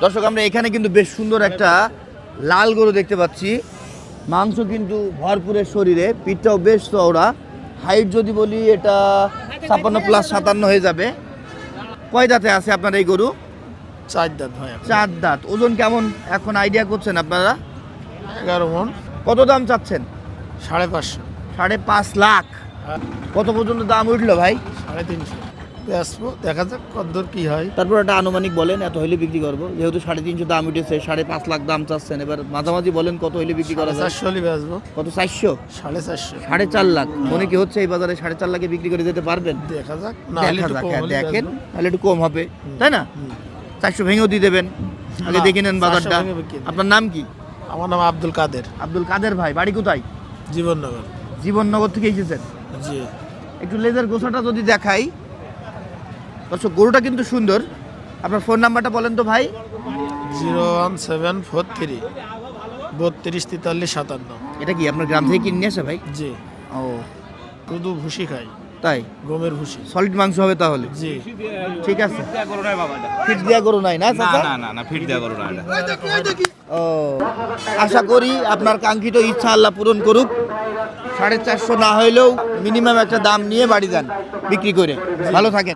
দর্শক আমরা এখানে কিন্তু বেশ সুন্দর একটা লাল গরু দেখতে পাচ্ছি, মাংস কিন্তু ভরপুরের শরীরে, পিঠটাও বেশ চওড়া, হাইট যদি বলি এটা 56+57 হয়ে যাবে। কয় দাঁতে আছে আপনার এই গরু? 4 দাঁত ভাই। 4 দাঁত। ওজন কেমন এখন আইডিয়া করছেন আপনারা? 11 মণ। কত দাম চাচ্ছেন? 550। 5.5 লাখ। কত পর্যন্ত দাম উঠলো ভাই? 350 বেচবো, দেখা যাক কতদূর কি হয়। তারপর একটা আনুমানিক বলেন, এত হইলে বিক্রি করবো, যেহেতু 350 দাম উঠেছে, 5.5 লাখ দাম চাচ্ছেন, এবার মাঝামাঝি বলেন কত হইলে বিক্রি করা যায়? 450 হলে বেচবো। কত? 400? 450। 4.5 লাখ। মনে কি হচ্ছে এই বাজারে 4.5 লাখে বিক্রি করে যেতে পারবেন? দেখা যাক, না হলে দেখা একটু যাক, কম হ্যাঁ, হলে দেখেন বেচবো। তাহলে একটু কম হবে, তাই না? 400 ভেঙেও দিয়ে দেবেন, আগে না, দেখে নেন 400 বাজারটা। ভেঙে বিক্রি দেব। আপনার নাম কি? আমার নাম আব্দুল কাদের। আব্দুল কাদের ভাই, বাড়ি কোথায়? জীবননগর। জীবননগর থেকে এসেছেন? জি। একটু লেজার গোছাটা যদি দেখাই। দর্শক গরুটা কিন্তু সুন্দর। আপনার ফোন নাম্বারটা বলেন তো ভাই। 01743 32 43 57। এটা কি আপনার গ্রাম থেকে কিনে নিয়ে আসে ভাই? জি। ও শুধু ভুসি খাই, তাই? গমের ভুসি। সলিড মাংস হবে তাহলে? জি। ঠিক আছে। ফিট দেওয়া গরু নাই না চাচা? না ফিট দেওয়া করো না এটা। ও, আশা করি আপনার কাঙ্ক্ষিত ইচ্ছা আল্লাহ পূরণ করুক। 450 না হইলেও মিনিমাম একটা দাম নিয়ে বাড়ি যান বিক্রি করে। ভালো থাকেন।